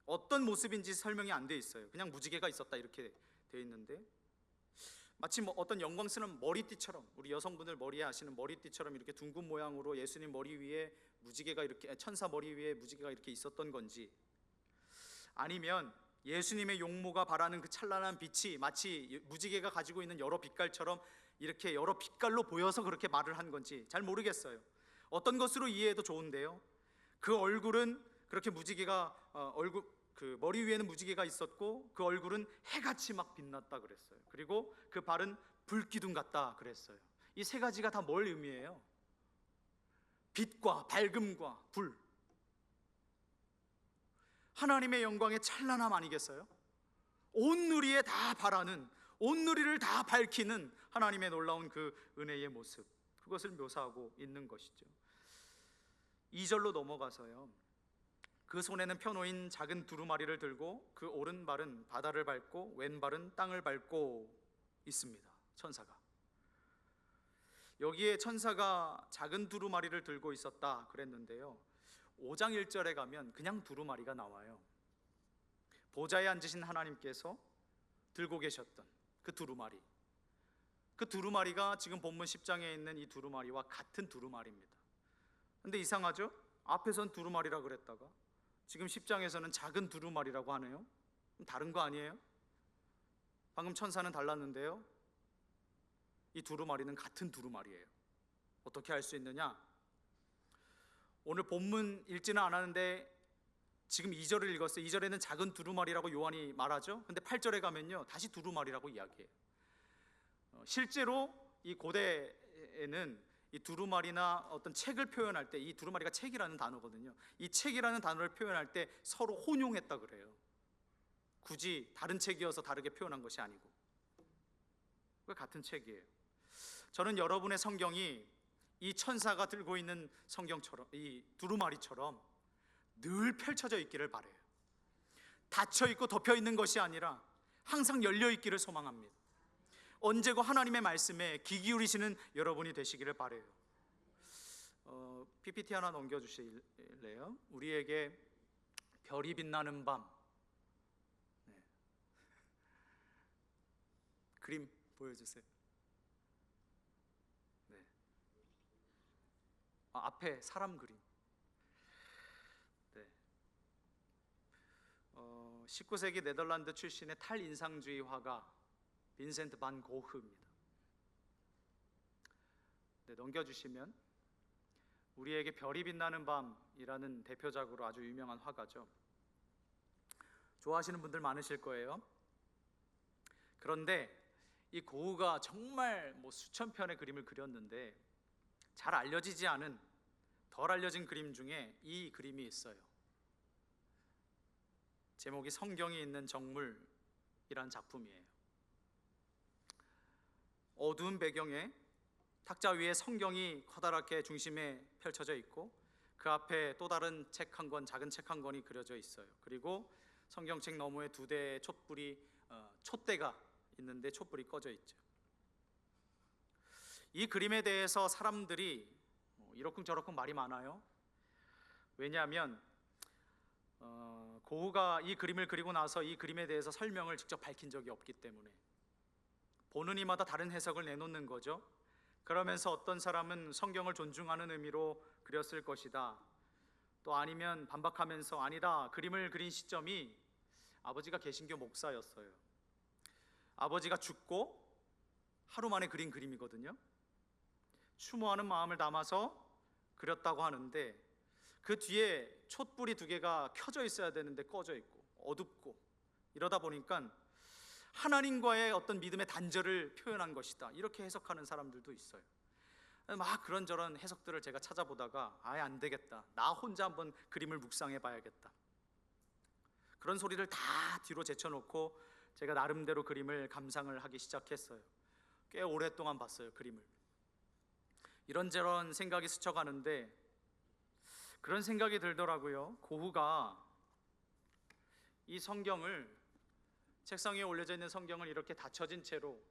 어떤 모습인지 설명이 안 돼 있어요. 그냥 무지개가 있었다 이렇게 돼 있는데, 마치 뭐 어떤 영광스러운 머리띠처럼, 우리 여성분들 머리에 하시는 머리띠처럼 이렇게 둥근 모양으로 예수님 머리 위에 무지개가 이렇게, 천사 머리 위에 무지개가 이렇게 있었던 건지, 아니면 예수님의 용모가 발하는 그 찬란한 빛이 마치 무지개가 가지고 있는 여러 빛깔처럼 이렇게 여러 빛깔로 보여서 그렇게 말을 한 건지 잘 모르겠어요. 어떤 것으로 이해해도 좋은데요, 그 얼굴은 그렇게 무지개가 그 머리 위에는 무지개가 있었고 그 얼굴은 해같이 막 빛났다 그랬어요. 그리고 그 발은 불기둥 같다 그랬어요. 이 세 가지가 다 뭘 의미해요? 빛과 밝음과 불, 하나님의 영광의 찬란함 아니겠어요? 온 누리에 다 발하는, 온 누리를 다 밝히는 하나님의 놀라운 그 은혜의 모습, 그것을 묘사하고 있는 것이죠. 2절로 넘어가서요, 그 손에는 펴놓인 작은 두루마리를 들고 그 오른발은 바다를 밟고 왼발은 땅을 밟고 있습니다. 천사가. 여기에 천사가 작은 두루마리를 들고 있었다 그랬는데요, 5장 1절에 가면 그냥 두루마리가 나와요. 보좌에 앉으신 하나님께서 들고 계셨던 그 두루마리, 그 두루마리가 지금 본문 10장에 있는 이 두루마리와 같은 두루마리입니다. 근데 이상하죠? 앞에선 두루마리라 그랬다가 지금 10장에서는 작은 두루마리라고 하네요. 다른 거 아니에요? 방금 천사는 달랐는데요, 이 두루마리는 같은 두루마리예요. 어떻게 알 수 있느냐? 오늘 본문 읽지는 않았는데 지금 2절을 읽었어요. 2절에는 작은 두루마리라고 요한이 말하죠. 근데 8절에 가면요, 다시 두루마리라고 이야기해요. 실제로 이 고대에는 이 두루마리나 어떤 책을 표현할 때, 이 두루마리가 책이라는 단어거든요. 이 책이라는 단어를 표현할 때 서로 혼용했다 그래요. 굳이 다른 책이어서 다르게 표현한 것이 아니고 같은 책이에요. 저는 여러분의 성경이 이 천사가 들고 있는 성경처럼, 이 두루마리처럼 늘 펼쳐져 있기를 바라요. 닫혀 있고 덮여 있는 것이 아니라 항상 열려 있기를 소망합니다. 언제고 하나님의 말씀에 귀 기울이시는 여러분이 되시기를 바라요. PPT 하나 넘겨주실래요? 우리에게 별이 빛나는 밤. 네. 그림 보여주세요. 네. 앞에 사람 그림. 네. 19세기 네덜란드 출신의 탈인상주의 화가 빈센트 반 고흐입니다. 네, 넘겨주시면 우리에게 별이 빛나는 밤이라는 대표작으로 아주 유명한 화가죠. 좋아하시는 분들 많으실 거예요. 그런데 이 고흐가 정말 수천 편의 그림을 그렸는데 잘 알려지지 않은, 덜 알려진 그림 중에 이 그림이 있어요. 제목이 성경이 있는 정물이란 작품이에요. 어두운 배경에 탁자 위에 성경이 커다랗게 중심에 펼쳐져 있고 그 앞에 또 다른 책 한 권, 작은 책 한 권이 그려져 있어요. 그리고 성경책 너머에 두 대의 촛대가 있는데 촛불이 꺼져 있죠. 이 그림에 대해서 사람들이 이러쿵저러쿵 말이 많아요. 왜냐하면 고흐가 이 그림을 그리고 나서 이 그림에 대해서 설명을 직접 밝힌 적이 없기 때문에 보는 이마다 다른 해석을 내놓는 거죠. 그러면서 어떤 사람은 성경을 존중하는 의미로 그렸을 것이다, 또 아니면 반박하면서 아니다, 그림을 그린 시점이 아버지가 개신교 목사였어요. 아버지가 죽고 하루 만에 그린 그림이거든요. 추모하는 마음을 담아서 그렸다고 하는데 그 뒤에 촛불이 2개가 켜져 있어야 되는데 꺼져 있고 어둡고, 이러다 보니까 하나님과의 어떤 믿음의 단절을 표현한 것이다, 이렇게 해석하는 사람들도 있어요. 막 그런저런 해석들을 제가 찾아보다가 아예 안 되겠다, 나 혼자 한번 그림을 묵상해 봐야겠다, 그런 소리를 다 뒤로 제쳐놓고 제가 나름대로 그림을 감상을 하기 시작했어요. 꽤 오랫동안 봤어요, 그림을. 이런저런 생각이 스쳐가는데 그런 생각이 들더라고요. 고흐가 이 성경을, 책상 위에 올려져 있는 성경을 이렇게 닫혀진 채로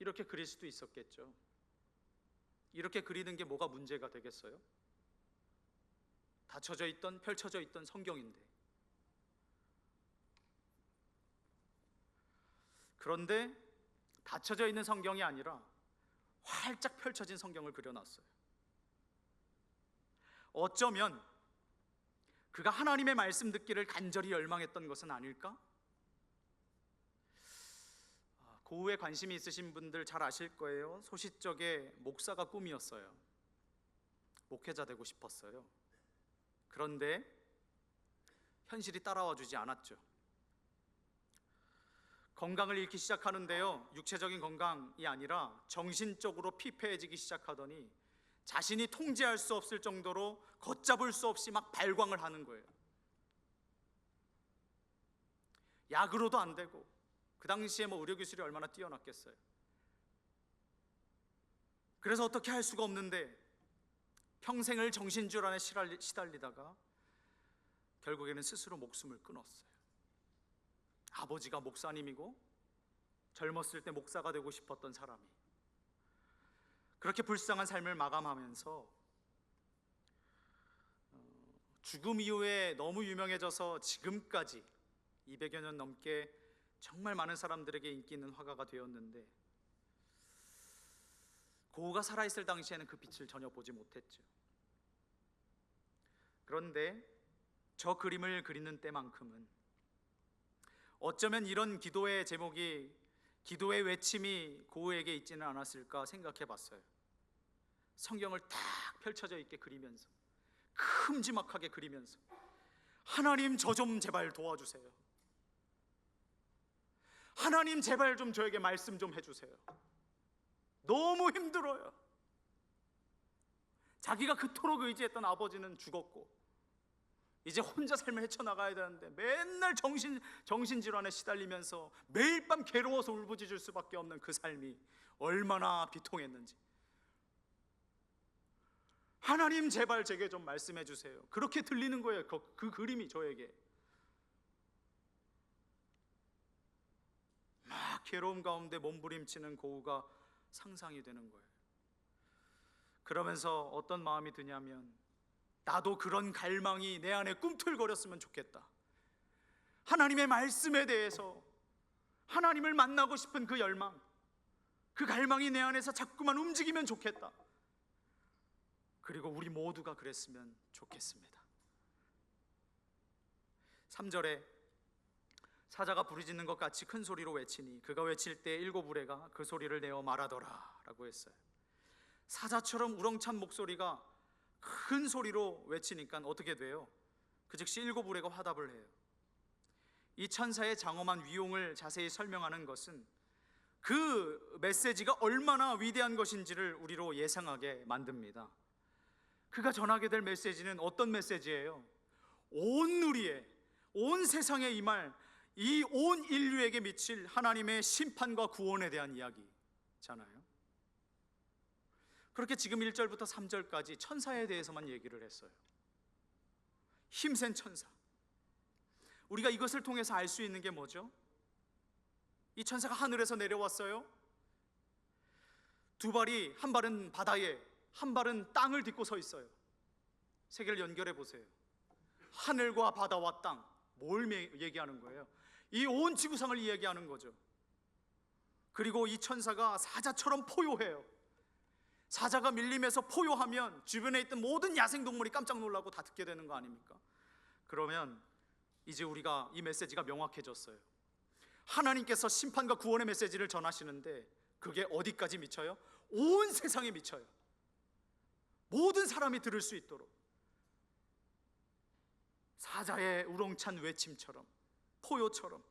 이렇게 그릴 수도 있었겠죠. 이렇게 그리는 게 뭐가 문제가 되겠어요? 닫혀져 있던, 펼쳐져 있던 성경인데. 그런데 닫혀져 있는 성경이 아니라 활짝 펼쳐진 성경을 그려놨어요. 어쩌면 그가 하나님의 말씀 듣기를 간절히 열망했던 것은 아닐까? 고흐에 관심이 있으신 분들 잘 아실 거예요. 소시적에 목사가 꿈이었어요. 목회자 되고 싶었어요. 그런데 현실이 따라와 주지 않았죠. 건강을 잃기 시작하는데요, 육체적인 건강이 아니라 정신적으로 피폐해지기 시작하더니 자신이 통제할 수 없을 정도로 걷잡을 수 없이 막 발광을 하는 거예요. 약으로도 안 되고, 그 당시에 뭐 의료기술이 얼마나 뛰어났겠어요. 그래서 어떻게 할 수가 없는데 평생을 정신질환에 시달리다가 결국에는 스스로 목숨을 끊었어요. 아버지가 목사님이고 젊었을 때 목사가 되고 싶었던 사람이 그렇게 불쌍한 삶을 마감하면서 죽음 이후에 너무 유명해져서 지금까지 200여 년 넘게 정말 많은 사람들에게 인기 있는 화가가 되었는데, 고흐가 살아있을 당시에는 그 빛을 전혀 보지 못했죠. 그런데 저 그림을 그리는 때만큼은 어쩌면 이런 기도의 제목이, 기도의 외침이 고흐에게 있지는 않았을까 생각해 봤어요. 성경을 딱 펼쳐져 있게 그리면서, 큼지막하게 그리면서, 하나님 저 좀 제발 도와주세요. 하나님 제발 좀 저에게 말씀 좀 해주세요. 너무 힘들어요. 자기가 그토록 의지했던 아버지는 죽었고 이제 혼자 삶을 헤쳐나가야 되는데 맨날 정신질환에 시달리면서 매일 밤 괴로워서 울부짖을 수밖에 없는 그 삶이 얼마나 비통했는지. 하나님 제발 제게 좀 말씀해 주세요. 그렇게 들리는 거예요. 그 그림이 저에게. 막 괴로움 가운데 몸부림치는 고흐가 상상이 되는 거예요. 그러면서 어떤 마음이 드냐면, 나도 그런 갈망이 내 안에 꿈틀거렸으면 좋겠다. 하나님의 말씀에 대해서, 하나님을 만나고 싶은 그 열망, 그 갈망이 내 안에서 자꾸만 움직이면 좋겠다. 그리고 우리 모두가 그랬으면 좋겠습니다. 3절에 사자가 부르짖는 것 같이 큰 소리로 외치니 그가 외칠 때 7 우레가 그 소리를 내어 말하더라 라고 했어요. 사자처럼 우렁찬 목소리가 큰 소리로 외치니까 어떻게 돼요? 그 즉시 7 우레가 화답을 해요. 이 천사의 장엄한 위용을 자세히 설명하는 것은 그 메시지가 얼마나 위대한 것인지를 우리로 예상하게 만듭니다. 그가 전하게 될 메시지는 어떤 메시지예요? 온 누리에, 온 세상에 임할, 이 온 인류에게 미칠 하나님의 심판과 구원에 대한 이야기잖아요. 그렇게 지금 1절부터 3절까지 천사에 대해서만 얘기를 했어요. 힘센 천사. 우리가 이것을 통해서 알 수 있는 게 뭐죠? 이 천사가 하늘에서 내려왔어요. 2 발이, 한 발은 바다에, 한 발은 땅을 딛고 서 있어요. 세 개를 연결해 보세요. 하늘과 바다와 땅, 뭘 얘기하는 거예요? 이 온 지구상을 이야기하는 거죠. 그리고 이 천사가 사자처럼 포효해요. 사자가 밀림에서 포효하면 주변에 있던 모든 야생동물이 깜짝 놀라고 다 듣게 되는 거 아닙니까? 그러면 이제 우리가 이 메시지가 명확해졌어요. 하나님께서 심판과 구원의 메시지를 전하시는데 그게 어디까지 미쳐요? 온 세상에 미쳐요. 모든 사람이 들을 수 있도록. 사자의 우렁찬 외침처럼, 포효처럼.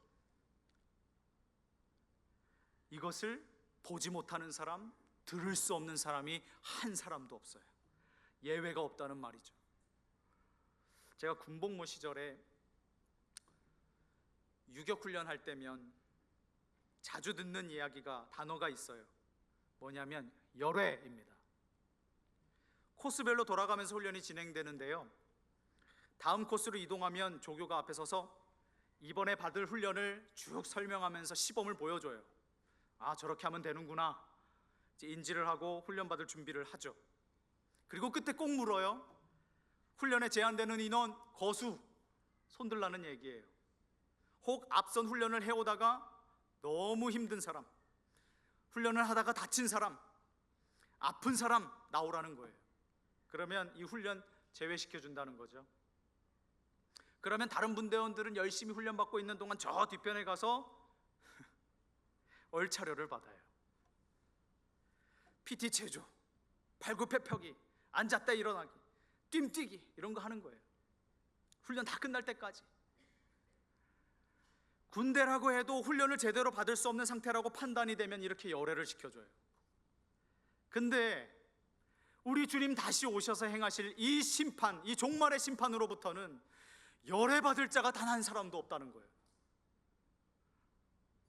이것을 보지 못하는 사람, 들을 수 없는 사람이 한 사람도 없어요. 예외가 없다는 말이죠. 제가 군복무 시절에 유격훈련 할 때면 자주 듣는 단어가 있어요. 뭐냐면 열회입니다. 코스별로 돌아가면서 훈련이 진행되는데요, 다음 코스로 이동하면 조교가 앞에 서서 이번에 받을 훈련을 쭉 설명하면서 시범을 보여줘요. 아, 저렇게 하면 되는구나, 이제 인지를 하고 훈련 받을 준비를 하죠. 그리고 끝에 꼭 물어요. 훈련에 제한되는 인원 거수 손들라는 얘기예요. 혹 앞선 훈련을 해오다가 너무 힘든 사람, 훈련을 하다가 다친 사람, 아픈 사람 나오라는 거예요. 그러면 이 훈련 제외시켜 준다는 거죠. 그러면 다른 분대원들은 열심히 훈련받고 있는 동안 저 뒤편에 가서 얼차려를 받아요. PT 체조, 발굽혀펴기, 앉았다 일어나기, 뜀뛰기, 이런 거 하는 거예요. 훈련 다 끝날 때까지. 군대라고 해도 훈련을 제대로 받을 수 없는 상태라고 판단이 되면 이렇게 열애를 시켜줘요. 근데 우리 주님 다시 오셔서 행하실 이 심판, 이 종말의 심판으로부터는 열애 받을 자가 단 한 사람도 없다는 거예요.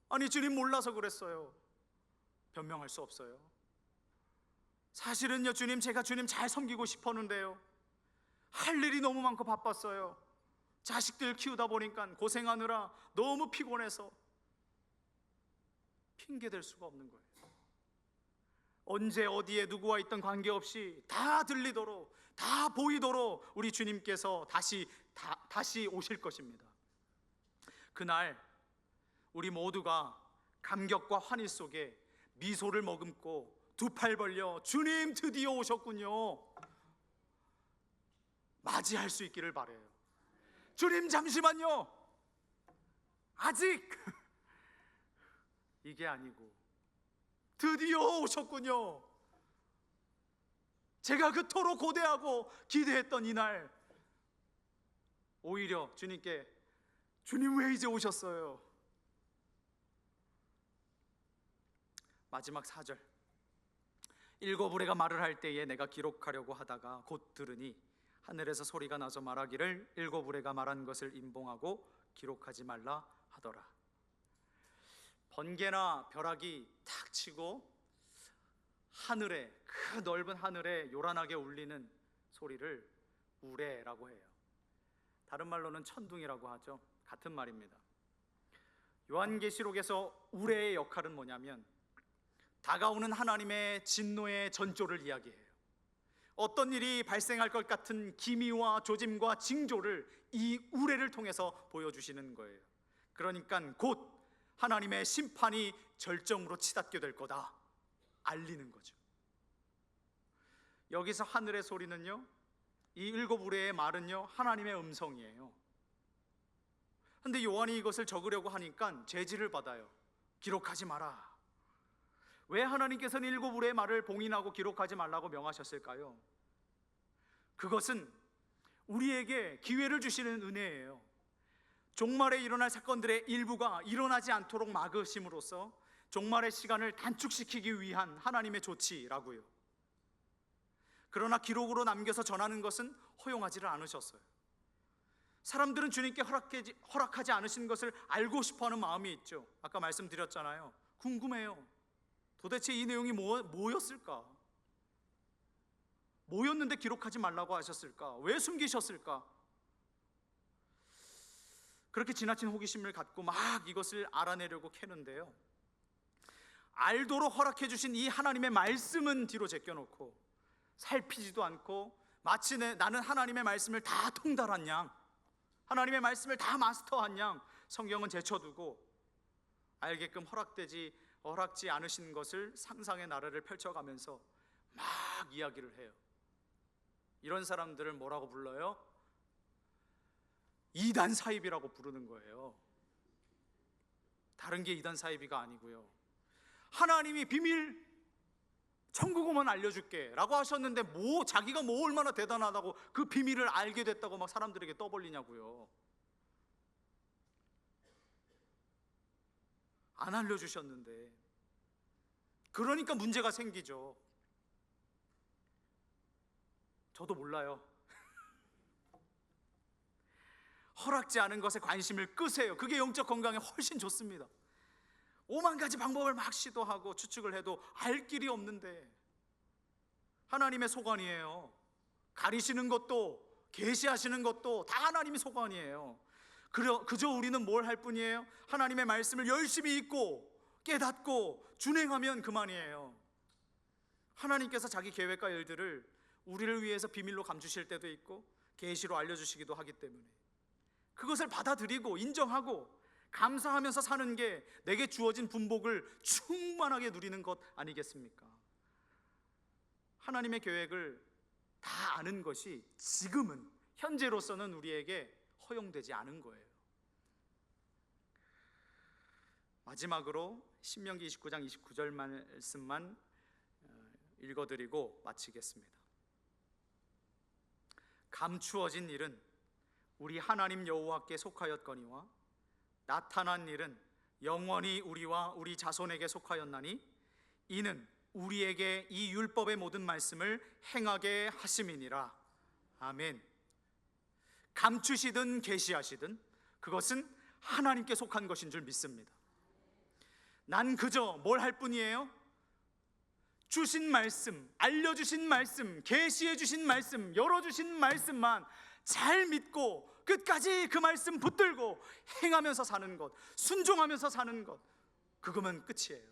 아니, 주님 몰라서 그랬어요. 변명할 수 없어요. 사실은요, 주님, 제가 주님 잘 섬기고 싶었는데요, 할 일이 너무 많고 바빴어요. 자식들 키우다 보니까 고생하느라 너무 피곤해서. 핑계댈 수가 없는 거예요. 언제 어디에 누구와 있던 관계없이 다 들리도록, 다 보이도록 우리 주님께서 다시 오실 것입니다. 그날 우리 모두가 감격과 환희 속에 미소를 머금고 두 팔 벌려 주님 드디어 오셨군요, 맞이할 수 있기를 바라요. 주님 잠시만요, 아직 이게 아니고 드디어 오셨군요. 제가 그토록 고대하고 기대했던 이날, 오히려 주님께 주님 왜 이제 오셨어요? 마지막 4절, 일곱 우레가 말을 할 때에 내가 기록하려고 하다가 곧 들으니 하늘에서 소리가 나서 말하기를 일곱 우레가 말한 것을 임봉하고 기록하지 말라 하더라. 번개나 벼락이 탁 치고 하늘에, 그 넓은 하늘에 요란하게 울리는 소리를 우레라고 해요. 다른 말로는 천둥이라고 하죠. 같은 말입니다. 요한계시록에서 우레의 역할은 뭐냐면 다가오는 하나님의 진노의 전조를 이야기해요. 어떤 일이 발생할 것 같은 기미와 조짐과 징조를 이 우레를 통해서 보여주시는 거예요. 그러니까 곧 하나님의 심판이 절정으로 치닫게 될 거다 알리는 거죠. 여기서 하늘의 소리는요, 이 일곱 우레의 말은요, 하나님의 음성이에요. 근데 요한이 이것을 적으려고 하니까 제지를 받아요. 기록하지 마라. 왜 하나님께서는 일곱 우레의 말을 봉인하고 기록하지 말라고 명하셨을까요? 그것은 우리에게 기회를 주시는 은혜예요. 종말에 일어날 사건들의 일부가 일어나지 않도록 막으심으로써 종말의 시간을 단축시키기 위한 하나님의 조치라고요. 그러나 기록으로 남겨서 전하는 것은 허용하지를 않으셨어요. 사람들은 주님께 허락하지 않으신 것을 알고 싶어하는 마음이 있죠. 아까 말씀드렸잖아요. 궁금해요. 도대체 이 내용이 뭐였을까? 뭐였는데 기록하지 말라고 하셨을까? 왜 숨기셨을까? 그렇게 지나친 호기심을 갖고 막 이것을 알아내려고 캐는데요, 알도록 허락해 주신 이 하나님의 말씀은 뒤로 제껴놓고 살피지도 않고 마치 나는 하나님의 말씀을 다 통달한 양, 하나님의 말씀을 다 마스터한 양 성경은 제쳐두고 알게끔 허락지 않으신 것을 상상의 나래를 펼쳐가면서 막 이야기를 해요. 이런 사람들을 뭐라고 불러요? 이단 사이비라고 부르는 거예요. 다른 게 이단 사이비가 아니고요, 하나님이 비밀 천국 오면 알려줄게 라고 하셨는데 자기가 얼마나 대단하다고 그 비밀을 알게 됐다고 막 사람들에게 떠벌리냐고요. 안 알려주셨는데. 그러니까 문제가 생기죠. 저도 몰라요. 허락지 않은 것에 관심을 끄세요. 그게 영적 건강에 훨씬 좋습니다. 오만 가지 방법을 막 시도하고 추측을 해도 알 길이 없는데, 하나님의 소관이에요. 가리시는 것도 계시하시는 것도 다 하나님의 소관이에요. 그저 우리는 뭘 할 뿐이에요? 하나님의 말씀을 열심히 읽고 깨닫고 준행하면 그만이에요. 하나님께서 자기 계획과 일들을 우리를 위해서 비밀로 감추실 때도 있고 계시로 알려주시기도 하기 때문에 그것을 받아들이고 인정하고 감사하면서 사는 게 내게 주어진 분복을 충만하게 누리는 것 아니겠습니까? 하나님의 계획을 다 아는 것이 지금은 현재로서는 우리에게 허용되지 않은 거예요. 마지막으로 신명기 29장 29절 말씀만 읽어드리고 마치겠습니다. 감추어진 일은 우리 하나님 여호와께 속하였거니와 나타난 일은 영원히 우리와 우리 자손에게 속하였나니 이는 우리에게 이 율법의 모든 말씀을 행하게 하심이니라. 아멘. 감추시든 계시하시든 그것은 하나님께 속한 것인 줄 믿습니다. 난 그저 뭘 할 뿐이에요? 주신 말씀, 알려주신 말씀, 계시해 주신 말씀, 열어주신 말씀만 잘 믿고 끝까지 그 말씀 붙들고 행하면서 사는 것, 순종하면서 사는 것, 그거면 끝이에요.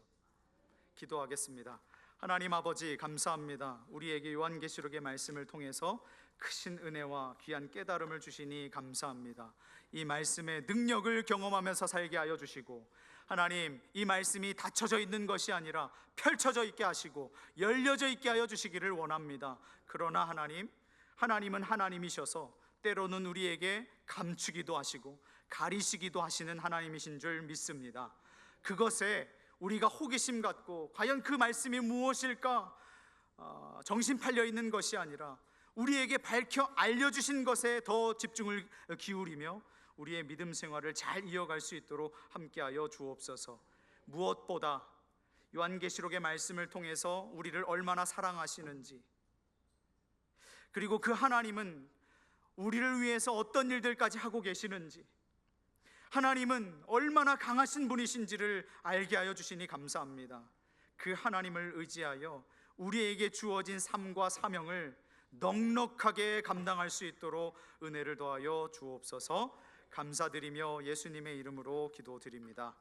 기도하겠습니다. 하나님 아버지, 감사합니다. 우리에게 요한계시록의 말씀을 통해서 크신 은혜와 귀한 깨달음을 주시니 감사합니다. 이 말씀의 능력을 경험하면서 살게 하여 주시고, 하나님, 이 말씀이 닫혀져 있는 것이 아니라 펼쳐져 있게 하시고 열려져 있게 하여 주시기를 원합니다. 그러나 하나님은 하나님이셔서 때로는 우리에게 감추기도 하시고 가리시기도 하시는 하나님이신 줄 믿습니다. 그것에 우리가 호기심 갖고 과연 그 말씀이 무엇일까 정신 팔려 있는 것이 아니라 우리에게 밝혀 알려주신 것에 더 집중을 기울이며 우리의 믿음 생활을 잘 이어갈 수 있도록 함께하여 주옵소서. 무엇보다 요한계시록의 말씀을 통해서 우리를 얼마나 사랑하시는지, 그리고 그 하나님은 우리를 위해서 어떤 일들까지 하고 계시는지, 하나님은 얼마나 강하신 분이신지를 알게 하여 주시니 감사합니다. 그 하나님을 의지하여 우리에게 주어진 삶과 사명을 넉넉하게 감당할 수 있도록 은혜를 더하여 주옵소서. 감사드리며 예수님의 이름으로 기도드립니다.